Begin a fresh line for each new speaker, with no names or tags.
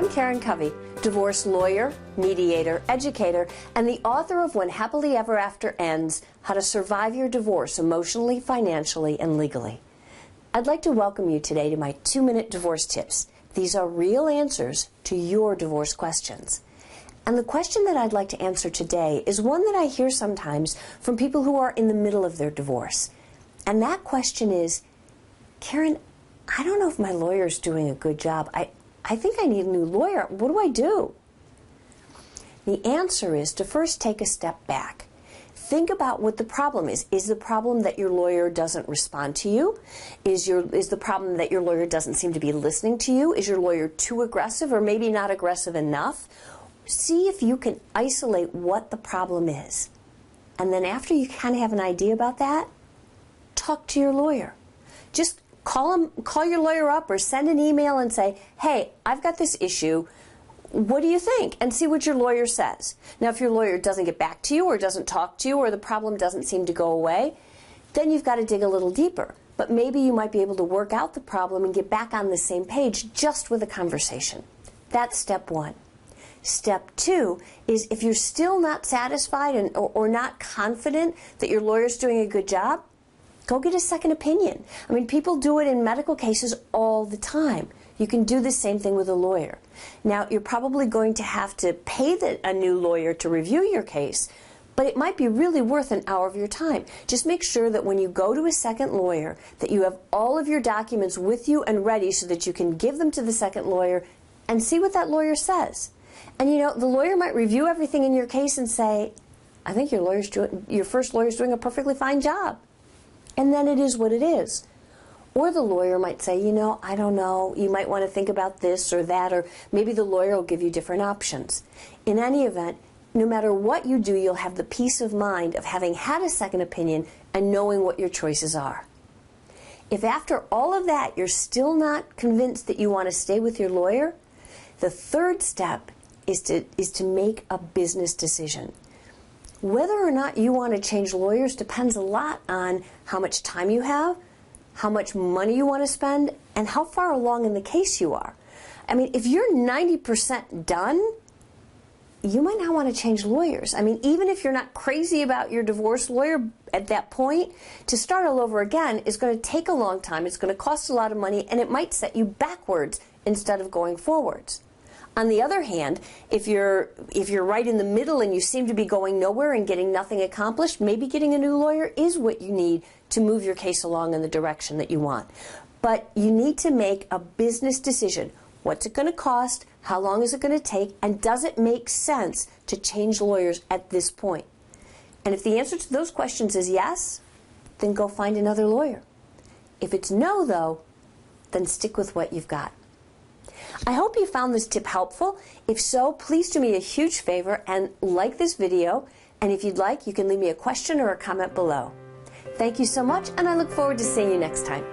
I'm Karen Covey, divorce lawyer, mediator, educator, and the author of When Happily Ever After Ends, How to Survive Your Divorce Emotionally, Financially, and Legally. I'd like to welcome you today to my 2-minute divorce tips. These are real answers to your divorce questions. And the question that I'd like to answer today is one that I hear sometimes from people who are in the middle of their divorce. And that question is, Karen, I don't know if my lawyer's doing a good job. I think I need a new lawyer. What do I do? The answer is to first take a step back. Think about what the problem is. Is the problem that your lawyer doesn't respond to you? Is the problem that your lawyer doesn't seem to be listening to you? Is your lawyer too aggressive or maybe not aggressive enough? See if you can isolate what the problem is. And then after you kind of have an idea about that, talk to your lawyer. Just call your lawyer up or send an email and say, hey, I've got this issue. What do you think? And see what your lawyer says. Now, if your lawyer doesn't get back to you or doesn't talk to you or the problem doesn't seem to go away, then you've got to dig a little deeper. But maybe you might be able to work out the problem and get back on the same page just with a conversation. That's step one. Step two is if you're still not satisfied or not confident that your lawyer's doing a good job, go get a second opinion. I mean, people do it in medical cases all the time. You can do the same thing with a lawyer. Now, you're probably going to have to pay a new lawyer to review your case, but it might be really worth an hour of your time. Just make sure that when you go to a second lawyer, that you have all of your documents with you and ready so that you can give them to the second lawyer and see what that lawyer says. And you know, the lawyer might review everything in your case and say, I think your first lawyer's doing a perfectly fine job. And then it is what it is. Or the lawyer might say, you know, I don't know, you might want to think about this or that, or maybe the lawyer will give you different options. In any event, no matter what you do, you'll have the peace of mind of having had a second opinion and knowing what your choices are. If after all of that you're still not convinced that you want to stay with your lawyer, the third step is to make a business decision. Whether or not you want to change lawyers depends a lot on how much time you have, how much money you want to spend, and how far along in the case you are. I mean, if you're 90% done, you might not want to change lawyers. I mean, even if you're not crazy about your divorce lawyer at that point, to start all over again is going to take a long time, it's going to cost a lot of money, and it might set you backwards instead of going forwards. On the other hand, if you're right in the middle and you seem to be going nowhere and getting nothing accomplished, maybe getting a new lawyer is what you need to move your case along in the direction that you want. But you need to make a business decision. What's it going to cost? How long is it going to take? And does it make sense to change lawyers at this point? And if the answer to those questions is yes, then go find another lawyer. If it's no, though, then stick with what you've got. I hope you found this tip helpful. If so, please do me a huge favor and like this video. And if you'd like, you can leave me a question or a comment below. Thank you so much, and I look forward to seeing you next time.